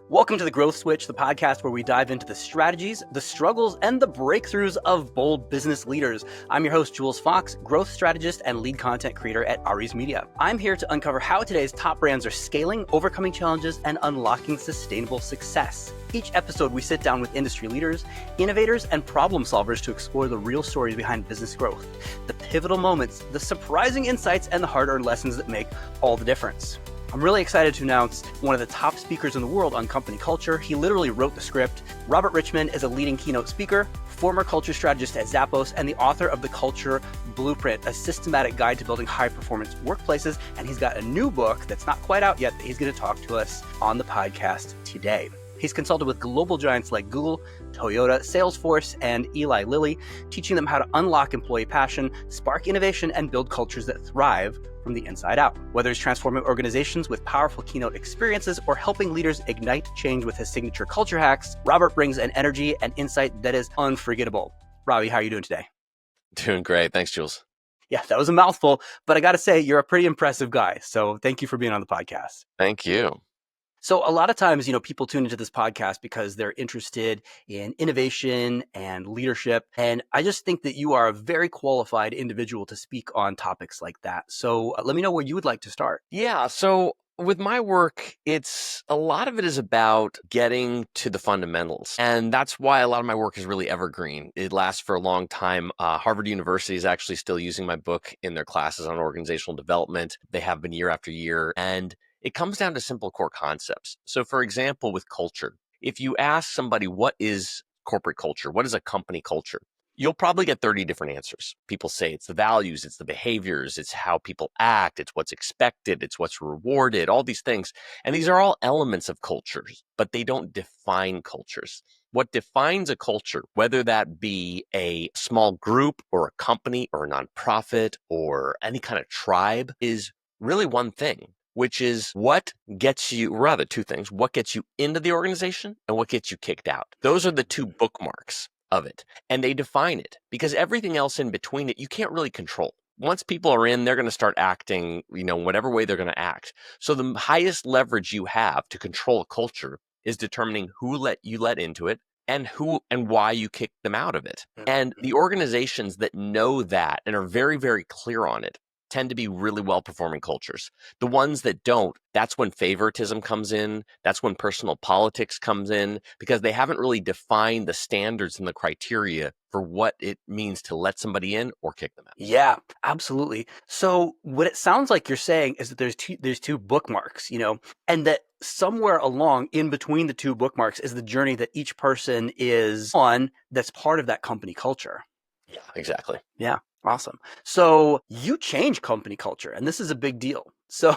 Welcome to The Growth Switch, the podcast where we dive into the strategies, the struggles, and the breakthroughs of bold business leaders. I'm your host, Jules Fox, growth strategist and lead content creator at Aries Media. I'm here to uncover how today's top brands are scaling, overcoming challenges, and unlocking sustainable success. Each episode, we sit down with industry leaders, innovators, and problem solvers to explore the real stories behind business growth, the pivotal moments, the surprising insights, and the hard-earned lessons that make all the difference. I'm really excited to announce one of the top speakers in the world on company culture. He literally wrote the script. Robert Richman is a leading keynote speaker, former culture strategist at Zappos, and the author of The Culture Blueprint, a systematic guide to building high-performance workplaces. And he's got a new book that's not quite out yet that he's going to talk to us on the podcast today. He's consulted with global giants like Google, Toyota, Salesforce, and Eli Lilly, teaching them how to unlock employee passion, spark innovation, and build cultures that thrive from the inside out. Whether it's transforming organizations with powerful keynote experiences or helping leaders ignite change with his signature culture hacks, Robert brings an energy and insight that is unforgettable. Robbie, how are you doing today? Doing great. Thanks, Jules. Yeah, that was a mouthful, but I got to say, you're a pretty impressive guy. So thank you for being on the podcast. Thank you. So a lot of times, people tune into this podcast because they're interested in innovation and leadership. And I just think that you are a very qualified individual to speak on topics like that. So let me know where you would like to start. Yeah. So with my work, a lot of it is about getting to the fundamentals. And that's why a lot of my work is really evergreen. It lasts for a long time. Harvard University is actually still using my book in their classes on organizational development. They have been year after year. And it comes down to simple core concepts. So for example, with culture, if you ask somebody, what is corporate culture? What is a company culture? You'll probably get 30 different answers. People say it's the values, it's the behaviors, it's how people act, it's what's expected, it's what's rewarded, all these things. And these are all elements of cultures, but they don't define cultures. What defines a culture, whether that be a small group or a company or a nonprofit or any kind of tribe, is really one thing, which is two things, what gets you into the organization and what gets you kicked out. Those are the two bookmarks of it. And they define it because everything else in between it, you can't really control. Once people are in, they're going to start acting, whatever way they're going to act. So the highest leverage you have to control a culture is determining who you let into it and who and why you kick them out of it. And the organizations that know that and are very, very clear on it tend to be really well-performing cultures. The ones that don't, that's when favoritism comes in. That's when personal politics comes in, because they haven't really defined the standards and the criteria for what it means to let somebody in or kick them out. Yeah, absolutely. So what it sounds like you're saying is that there's two bookmarks, and that somewhere along in between the two bookmarks is the journey that each person is on that's part of that company culture. Yeah, exactly. Yeah. Awesome. So you change company culture, and this is a big deal. So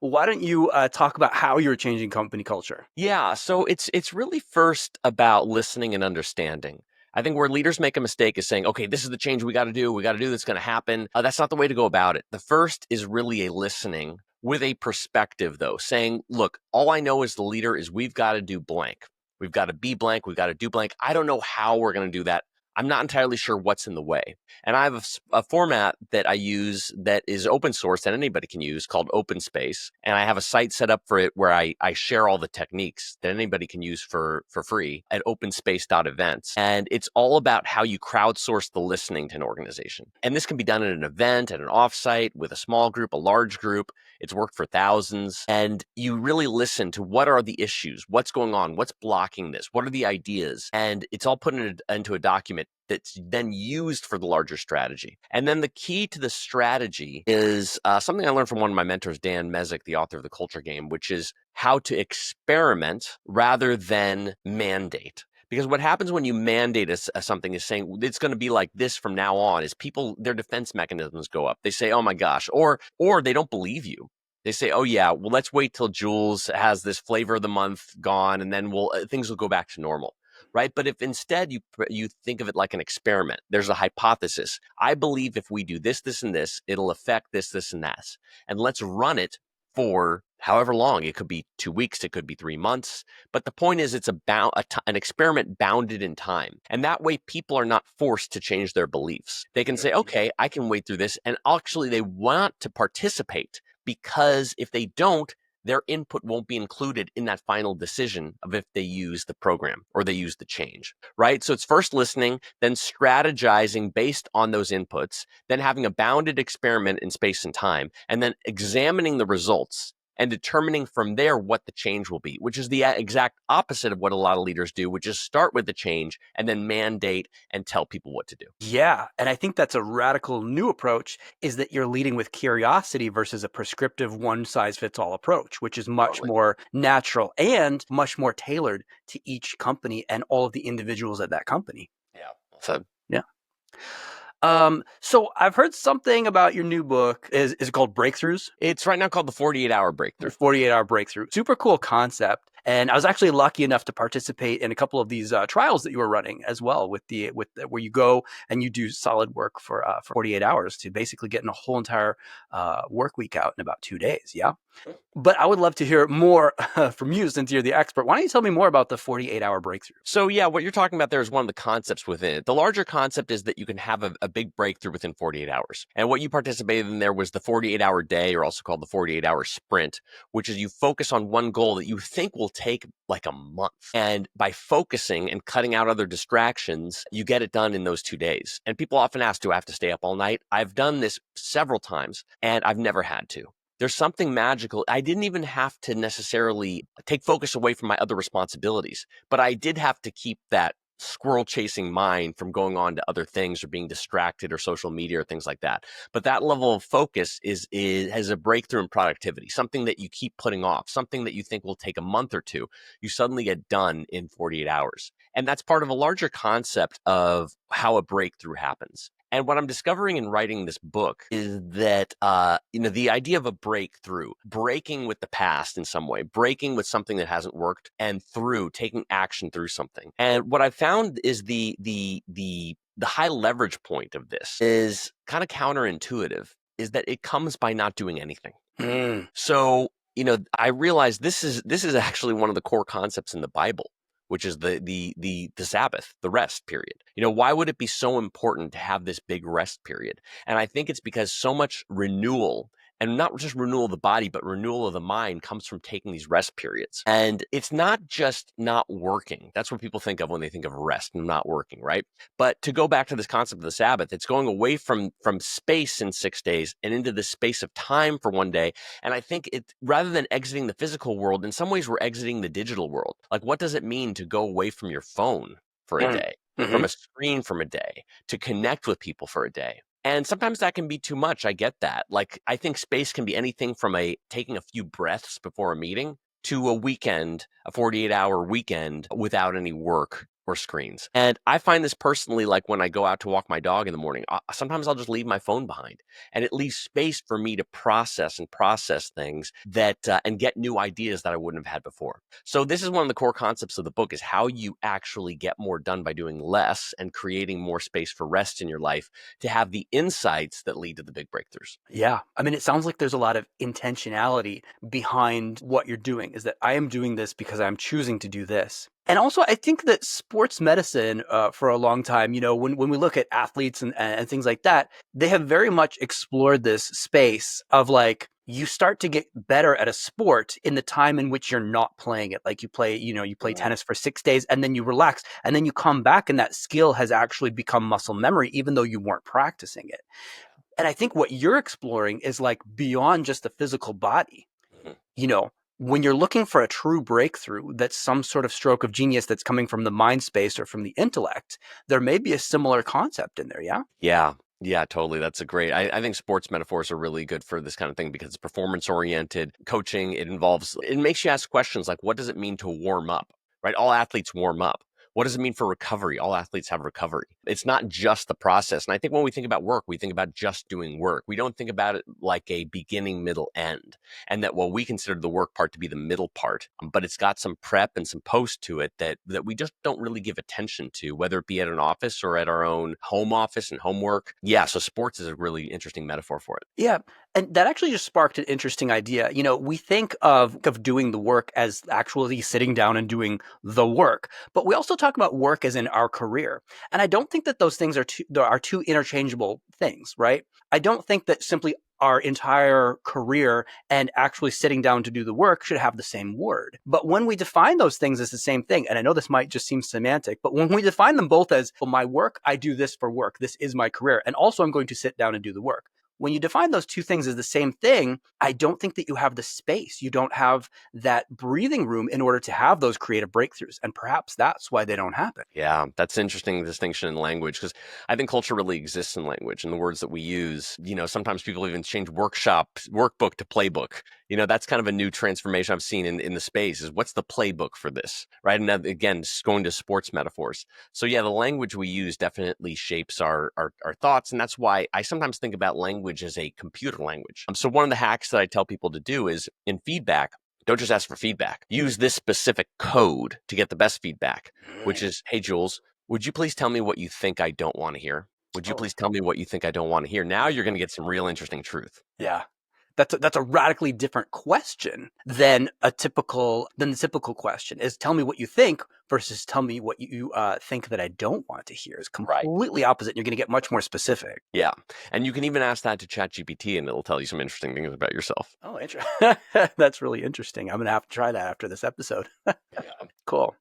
why don't you talk about how you're changing company culture? Yeah. So it's really first about listening and understanding. I think where leaders make a mistake is saying, okay, this is the change we got to do. We got to do that's going to happen. That's not the way to go about it. The first is really a listening with a perspective, though, saying, look, all I know as the leader is we've got to do blank. We've got to be blank. We've got to do blank. I don't know how we're going to do that. I'm not entirely sure what's in the way. And I have a format that I use that is open source that anybody can use called Open Space. And I have a site set up for it where I share all the techniques that anybody can use for free at openspace.events. And it's all about how you crowdsource the listening to an organization. And this can be done at an event, at an offsite, with a small group, a large group. It's worked for thousands. And you really listen to what are the issues, what's going on, what's blocking this, what are the ideas? And it's all put into a document that's then used for the larger strategy. And then the key to the strategy is something I learned from one of my mentors, Dan Mezek, the author of The Culture Game, which is how to experiment rather than mandate. Because what happens when you mandate something is saying it's going to be like this from now on is their defense mechanisms go up. They say, oh my gosh, or they don't believe you. They say, oh yeah, well, let's wait till Jules has this flavor of the month gone and then things will go back to normal. Right? But if instead you think of it like an experiment, there's a hypothesis. I believe if we do this, this, and this, it'll affect this, this, and that. And let's run it for however long. It could be 2 weeks, it could be 3 months. But the point is it's an experiment bounded in time. And that way people are not forced to change their beliefs. They can say, okay, I can wait through this. And actually they want to participate because if they don't, their input won't be included in that final decision of if they use the program or they use the change, right? So it's first listening, then strategizing based on those inputs, then having a bounded experiment in space and time, and then examining the results and determining from there what the change will be, which is the exact opposite of what a lot of leaders do, which is start with the change and then mandate and tell people what to do. Yeah. And I think that's a radical new approach, is that you're leading with curiosity versus a prescriptive one size fits all approach, which is much more natural and much more tailored to each company and all of the individuals at that company. Yeah. So yeah. So I've heard something about your new book. Is it called Breakthroughs? It's right now called the 48-hour breakthrough. 48-hour breakthrough. Super cool concept. And I was actually lucky enough to participate in a couple of these trials that you were running as well, where you go and you do solid work for 48 hours to basically get in a whole entire work week out in about 2 days. Yeah. But I would love to hear more from you, since you're the expert. Why don't you tell me more about the 48-hour breakthrough? So yeah, what you're talking about there is one of the concepts within it. The larger concept is that you can have a big breakthrough within 48 hours. And what you participated in there was the 48-hour day, or also called the 48-hour sprint, which is you focus on one goal that you think will take like a month. And by focusing and cutting out other distractions, you get it done in those 2 days. And people often ask, do I have to stay up all night? I've done this several times and I've never had to. There's something magical. I didn't even have to necessarily take focus away from my other responsibilities, but I did have to keep that squirrel chasing mind from going on to other things or being distracted or social media or things like that. But that level of focus has a breakthrough in productivity, something that you keep putting off, something that you think will take a month or two, you suddenly get done in 48 hours. And that's part of a larger concept of how a breakthrough happens. And what I'm discovering in writing this book is that, the idea of a breakthrough, breaking with the past in some way, breaking with something that hasn't worked, and taking action through something. And what I found is the high leverage point of this is kind of counterintuitive, is that it comes by not doing anything. So, I realized this is actually one of the core concepts in the Bible, which is the Sabbath, the rest period. Why would it be so important to have this big rest period? And I think it's because so much renewal, and not just renewal of the body, but renewal of the mind, comes from taking these rest periods. And it's not just not working. That's what people think of when they think of rest and not working, right? But to go back to this concept of the Sabbath, it's going away from space in 6 days and into the space of time for 1 day. And I think rather than exiting the physical world, in some ways we're exiting the digital world. Like, what does it mean to go away from your phone for a day, from a screen from a day, to connect with people for a day? And sometimes that can be too much. I get that. Like, I think space can be anything from taking a few breaths before a meeting to a 48-hour weekend without any work or screens. And I find this personally, like when I go out to walk my dog in the morning, sometimes I'll just leave my phone behind, and it leaves space for me to process things that and get new ideas that I wouldn't have had before. So this is one of the core concepts of the book, is how you actually get more done by doing less and creating more space for rest in your life to have the insights that lead to the big breakthroughs. Yeah. I mean, it sounds like there's a lot of intentionality behind what you're doing, is that I am doing this because I'm choosing to do this. And also, I think that sports medicine for a long time, when we look at athletes and things like that, they have very much explored this space of like, you start to get better at a sport in the time in which you're not playing it. Like you play tennis for 6 days and then you relax and then you come back and that skill has actually become muscle memory, even though you weren't practicing it. And I think what you're exploring is like beyond just the physical body. When you're looking for a true breakthrough, that's some sort of stroke of genius that's coming from the mind space or from the intellect, there may be a similar concept in there. Yeah. Yeah, totally. That's a great, I think sports metaphors are really good for this kind of thing because it's performance oriented coaching. It makes you ask questions like, what does it mean to warm up, right? All athletes warm up. What does it mean for recovery? All athletes have recovery. It's not just the process. And I think when we think about work, we think about just doing work. We don't think about it like a beginning, middle, end. And that, we consider the work part to be the middle part, but it's got some prep and some post to it that we just don't really give attention to, whether it be at an office or at our own home office and homework. Yeah. So sports is a really interesting metaphor for it. Yeah. And that actually just sparked an interesting idea. We think of doing the work as actually sitting down and doing the work, but we also talk about work as in our career. And I don't think that those things are two interchangeable things, right? I don't think that simply our entire career and actually sitting down to do the work should have the same word. But when we define those things as the same thing, and I know this might just seem semantic, but when we define them both as, well, my work, I do this for work, this is my career, and also I'm going to sit down and do the work. When you define those two things as the same thing, I don't think that you have the space. You don't have that breathing room in order to have those creative breakthroughs. And perhaps that's why they don't happen. Yeah, that's an interesting distinction in language, because I think culture really exists in language and the words that we use. Sometimes people even change workbook to playbook. That's kind of a new transformation I've seen in the space, is what's the playbook for this, right? And again, going to sports metaphors. So yeah, the language we use definitely shapes our thoughts. And that's why I sometimes think about language as a computer language. So one of the hacks that I tell people to do is, in feedback, don't just ask for feedback. Use this specific code to get the best feedback, which is, hey, Jules, would you please tell me what you think I don't want to hear? Would you please tell me what you think I don't want to hear? Now you're going to get some real interesting truth. Yeah. That's a radically different question than the typical question is, tell me what you think versus tell me what you think that I don't want to hear. Is completely opposite. You're going to get much more specific. Yeah. And you can even ask that to ChatGPT and it'll tell you some interesting things about yourself. Oh, that's really interesting. I'm going to have to try that after this episode. Yeah. Cool.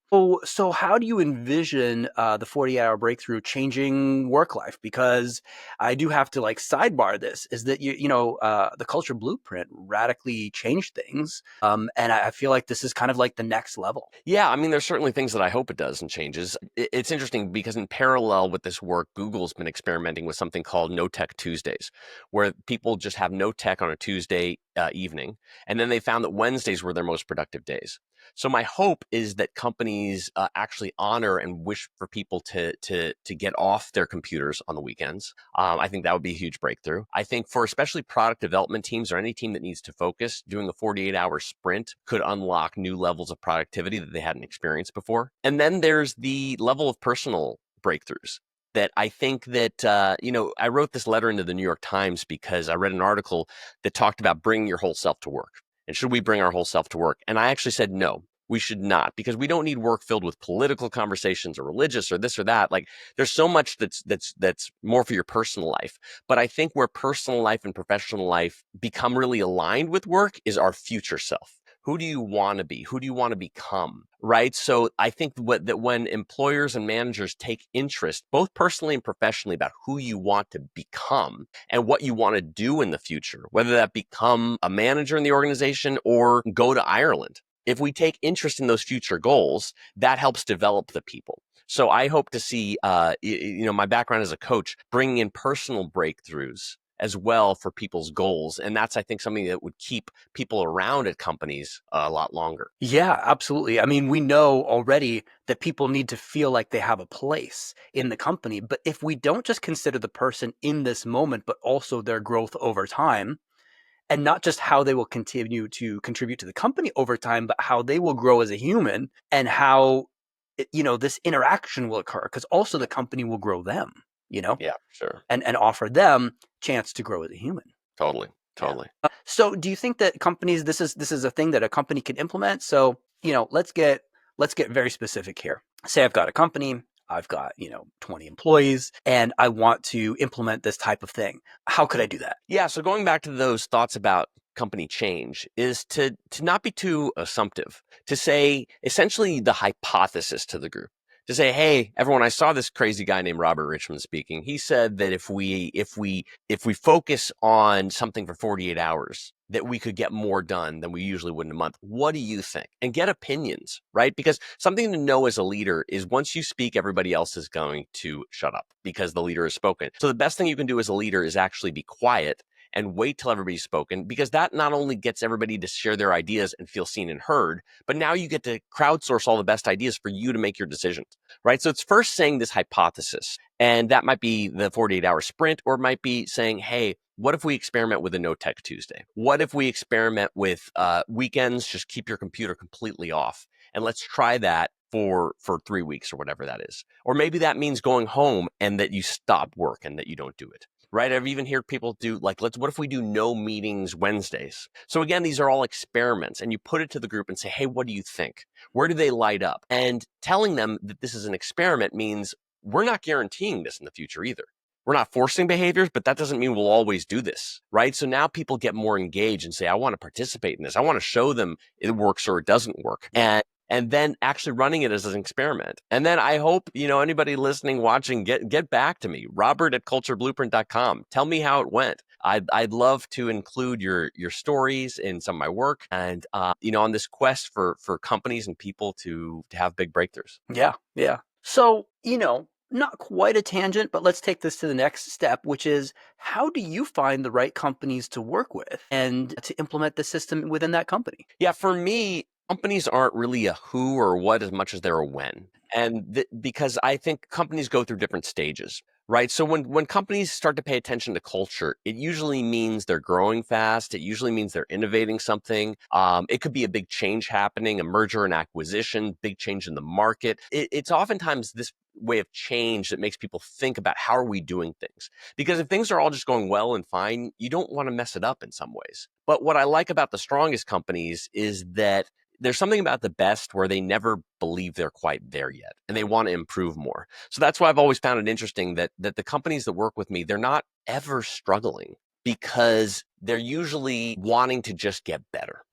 So how do you envision the 48-hour breakthrough changing work life? Because I do have to sidebar this, is that the culture blueprint radically changed things. And I feel like this is kind of like the next level. Yeah. I mean, there's certainly things that I hope it does and changes. It's interesting because in parallel with this work, Google's been experimenting with something called No Tech Tuesdays, where people just have no tech on a Tuesday evening. And then they found that Wednesdays were their most productive days. So my hope is that companies actually honor and wish for people to get off their computers on the weekends. I think that would be a huge breakthrough. I think for especially product development teams or any team that needs to focus, doing a 48-hour sprint could unlock new levels of productivity that they hadn't experienced before. And then there's the level of personal breakthroughs that I think that, I wrote this letter into the New York Times because I read an article that talked about bringing your whole self to work. And should we bring our whole self to work? And I actually said, no, we should not, because we don't need work filled with political conversations or religious or this or that. There's so much that's more for your personal life. But I think where personal life and professional life become really aligned with work is our future self. Who do you want to be? Who do you want to become? Right? So I think that when employers and managers take interest, both personally and professionally, about who you want to become and what you want to do in the future, whether that become a manager in the organization or go to Ireland, if we take interest in those future goals, that helps develop the people. So I hope to see, my background as a coach, bringing in personal breakthroughs as well for people's goals. And that's, I think, something that would keep people around at companies a lot longer. Yeah, absolutely. I mean, we know already that people need to feel like they have a place in the company. But if we don't just consider the person in this moment, but also their growth over time, and not just how they will continue to contribute to the company over time, but how they will grow as a human and how, this interaction will occur, because also the company will grow them. Yeah, sure. And offer them chance to grow as a human. Totally. Yeah. So do you think that companies, this is a thing that a company can implement? So, let's get very specific here. Say I've got a company, I've got, 20 employees, and I want to implement this type of thing. How could I do that? Yeah. So going back to those thoughts about company change is to not be too assumptive, to say essentially the hypothesis to the group. To say, hey, everyone, I saw this crazy guy named Robert Richman speaking. He said that if we focus on something for 48 hours, that we could get more done than we usually would in a month. What do you think? And get opinions, right? Because something to know as a leader is once you speak, everybody else is going to shut up because the leader has spoken. So the best thing you can do as a leader is actually be quiet and wait till everybody's spoken, because that not only gets everybody to share their ideas and feel seen and heard, but now you get to crowdsource all the best ideas for you to make your decisions, right? So it's first saying this hypothesis, and that might be the 48-hour sprint, or it might be saying, hey, what if we experiment with a No Tech Tuesday? What if we experiment with weekends, just keep your computer completely off, and let's try that for 3 weeks or whatever that is. Or maybe that means going home and that you stop work and that you don't do it. Right? I've even heard people do what if we do no meetings Wednesdays? So again, these are all experiments, and you put it to the group and say, hey, what do you think? Where do they light up? And telling them that this is an experiment means we're not guaranteeing this in the future either. We're not forcing behaviors, but that doesn't mean we'll always do this, right? So now people get more engaged and say, I want to participate in this. I want to show them it works or it doesn't work. And then actually running it as an experiment. And then I hope, anybody listening, watching, get back to me, Robert@cultureblueprint.com. Tell me how it went. I'd love to include your stories in some of my work and, on this quest for companies and people to have big breakthroughs. Yeah. Yeah. So, not quite a tangent, but let's take this to the next step, which is how do you find the right companies to work with and to implement the system within that company? Yeah, for me, companies aren't really a who or what as much as they're a when. And because I think companies go through different stages, right? So when companies start to pay attention to culture, it usually means they're growing fast. It usually means they're innovating something. It could be a big change happening, a merger and acquisition, big change in the market. It's oftentimes this way of change that makes people think about how are we doing things? Because if things are all just going well and fine, you don't want to mess it up in some ways. But what I like about the strongest companies is that there's something about the best where they never believe they're quite there yet and they want to improve more. So that's why I've always found it interesting that the companies that work with me, they're not ever struggling because they're usually wanting to just get better,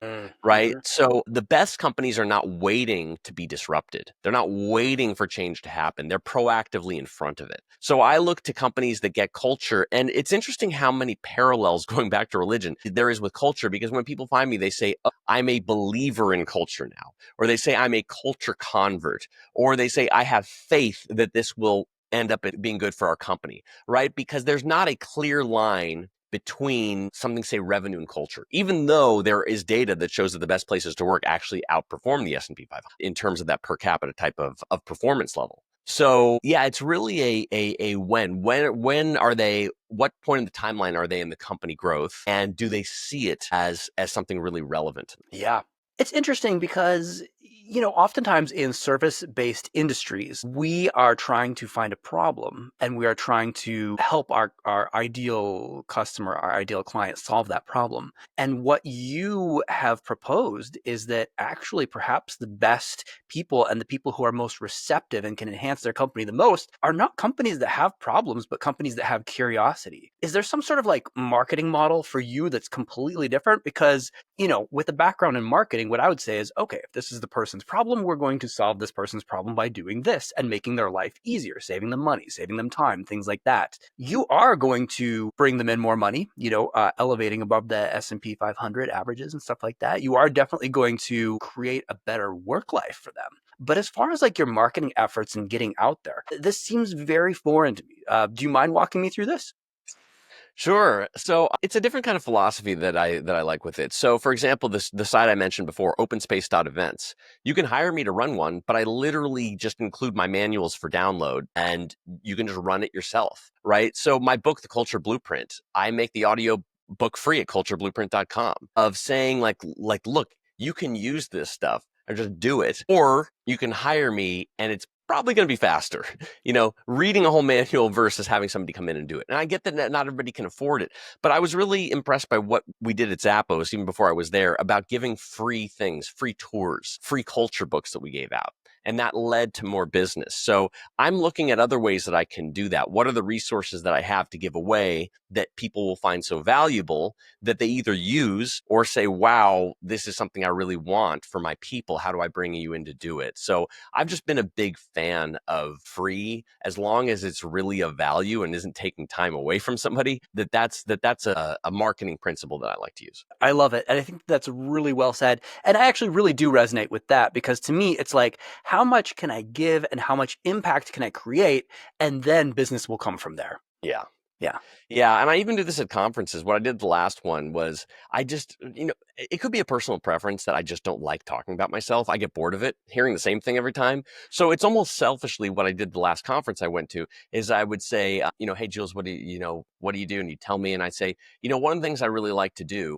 right? So the best companies are not waiting to be disrupted. They're not waiting for change to happen. They're proactively in front of it. So I look to companies that get culture, and it's interesting how many parallels going back to religion there is with culture, because when people find me, they say, oh, I'm a believer in culture now, or they say I'm a culture convert, or they say I have faith that this will end up being good for our company, right? Because there's not a clear line between something, say, revenue and culture, even though there is data that shows that the best places to work actually outperform the S&P 500 in terms of that per capita type of performance level. So yeah, it's really a when are they, what point in the timeline are they in the company growth, and do they see it as something really relevant? Yeah. It's interesting because, oftentimes in service-based industries, we are trying to find a problem and we are trying to help our ideal customer, our ideal client solve that problem. And what you have proposed is that actually perhaps the best people and the people who are most receptive and can enhance their company the most are not companies that have problems, but companies that have curiosity. Is there some sort of like marketing model for you that's completely different? Because with a background in marketing, what I would say is, okay, if this is the person's problem, we're going to solve this person's problem by doing this and making their life easier, saving them money, saving them time, things like that. You are going to bring them in more money, elevating above the S&P 500 averages and stuff like that. You are definitely going to create a better work life for them. But as far as like your marketing efforts and getting out there, this seems very foreign to me. Do you mind walking me through this? Sure. So it's a different kind of philosophy that I like with it. So for example, the site I mentioned before, openspace.events, you can hire me to run one, but I literally just include my manuals for download and you can just run it yourself, right? So my book, The Culture Blueprint, I make the audio book free at cultureblueprint.com of saying like, look, you can use this stuff or just do it, or you can hire me and it's probably going to be faster, reading a whole manual versus having somebody come in and do it. And I get that not everybody can afford it, but I was really impressed by what we did at Zappos, even before I was there, about giving free things, free tours, free culture books that we gave out. And that led to more business. So I'm looking at other ways that I can do that. What are the resources that I have to give away that people will find so valuable that they either use or say, wow, this is something I really want for my people. How do I bring you in to do it? So I've just been a big fan of free, as long as it's really of value and isn't taking time away from somebody. That's a marketing principle that I like to use. I love it. And I think that's really well said. And I actually really do resonate with that, because to me, it's like, how much can I give and how much impact can I create? And then business will come from there. Yeah. Yeah. Yeah. And I even do this at conferences. What I did the last one was I just, it could be a personal preference that I just don't like talking about myself. I get bored of it, hearing the same thing every time. So it's almost selfishly what I did the last conference I went to is I would say, hey, Jules, what do you do? And you tell me, and I say, one of the things I really like to do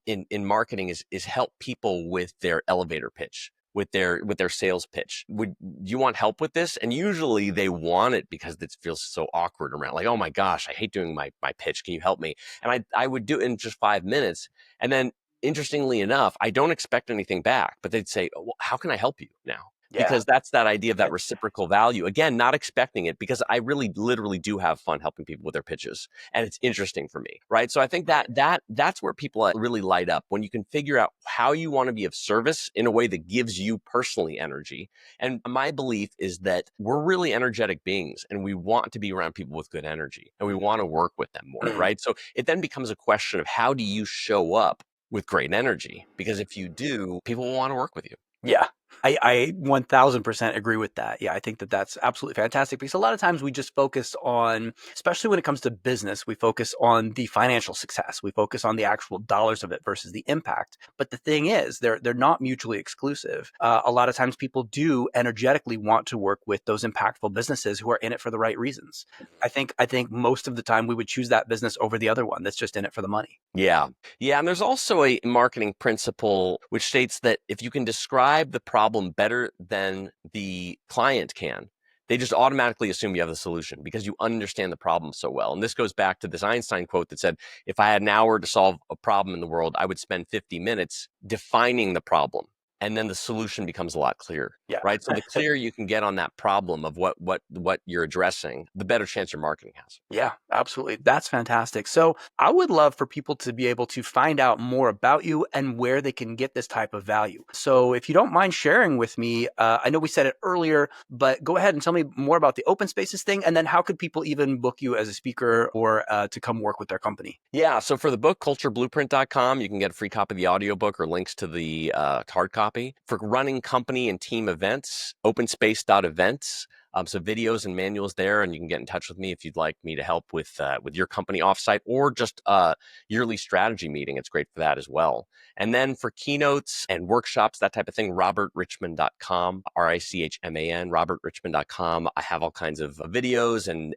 in marketing is help people with their elevator pitch, with their sales pitch. Would you want help with this? And usually they want it because it feels so awkward around, like, oh my gosh, I hate doing my pitch. Can you help me? And I would do it in just 5 minutes. And then interestingly enough, I don't expect anything back, but they'd say, oh, well, how can I help you now? Yeah. because that's that idea of that reciprocal value. Again, not expecting it, because I really literally do have fun helping people with their pitches, and it's interesting for me, right? So I think that's where people really light up, when you can figure out how you want to be of service in a way that gives you personally energy. And my belief is that we're really energetic beings, and we want to be around people with good energy, and we want to work with them more, right? So it then becomes a question of, how do you show up with great energy? Because if you do, people will want to work with you. Yeah. I 1000% agree with that. Yeah, I think that that's absolutely fantastic, because a lot of times we just focus on, especially when it comes to business, we focus on the financial success. We focus on the actual dollars of it versus the impact. But the thing is, they're not mutually exclusive. A lot of times people do energetically want to work with those impactful businesses who are in it for the right reasons. I think most of the time we would choose that business over the other one that's just in it for the money. Yeah. Yeah. And there's also a marketing principle which states that if you can describe the problem better than the client can, they just automatically assume you have the solution, because you understand the problem so well. And this goes back to this Einstein quote that said, if I had an hour to solve a problem in the world, I would spend 50 minutes defining the problem. And then the solution becomes a lot clearer. Yeah. Right. So the clearer you can get on that problem of what you're addressing, the better chance your marketing has. Yeah, absolutely. That's fantastic. So I would love for people to be able to find out more about you and where they can get this type of value. So if you don't mind sharing with me, I know we said it earlier, but go ahead and tell me more about the open spaces thing. And then how could people even book you as a speaker or to come work with their company? Yeah. So for the book, cultureblueprint.com, you can get a free copy of the audiobook or links to the hard copy. For running company and team events, openspace.events. So videos and manuals there, and you can get in touch with me if you'd like me to help with your company offsite, or just a yearly strategy meeting. It's great for that as well. And then for keynotes and workshops, that type of thing, robertrichman.com, RICHMAN, robertrichman.com. I have all kinds of videos and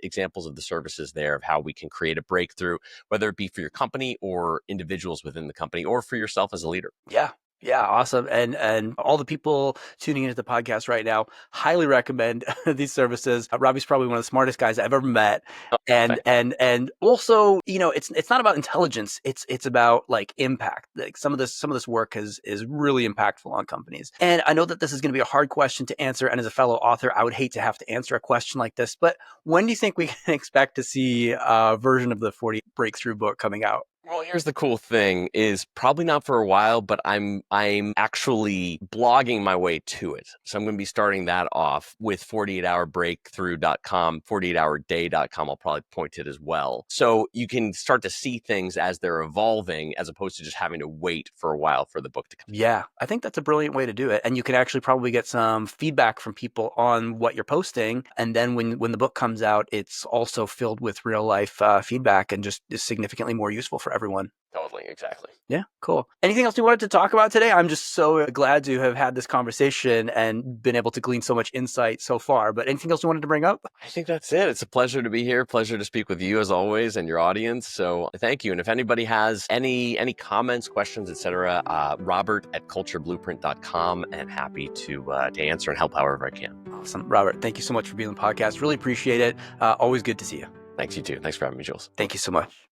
examples of the services there of how we can create a breakthrough, whether it be for your company or individuals within the company, or for yourself as a leader. Yeah. Yeah, awesome. And all the people tuning into the podcast right now, highly recommend these services. Robbie's probably one of the smartest guys I've ever met. Oh, And also, it's not about intelligence. It's about like impact. Like some of this work is really impactful on companies. And I know that this is going to be a hard question to answer. And as a fellow author, I would hate to have to answer a question like this. But when do you think we can expect to see a version of the 40 Breakthrough book coming out? Well, here's the cool thing, is probably not for a while, but I'm actually blogging my way to it. So I'm going to be starting that off with 48hourbreakthrough.com, 48hourday.com. I'll probably point to it as well. So you can start to see things as they're evolving, as opposed to just having to wait for a while for the book to come. Yeah, I think that's a brilliant way to do it. And you can actually probably get some feedback from people on what you're posting. And then when the book comes out, it's also filled with real life feedback, and just is significantly more useful for everyone. Totally, exactly. Yeah, cool. Anything else you wanted to talk about today? I'm just so glad to have had this conversation and been able to glean so much insight so far. But anything else you wanted to bring up? I think that's it. It's a pleasure to be here. Pleasure to speak with you as always, and your audience. So thank you. And if anybody has any comments, questions, etc., robert@cultureblueprint.com, and happy to answer and help however I can. Awesome. Robert, thank you so much for being on the podcast. Really appreciate it. Always good to see you. Thanks, you too. Thanks for having me, Jules. Thank you so much.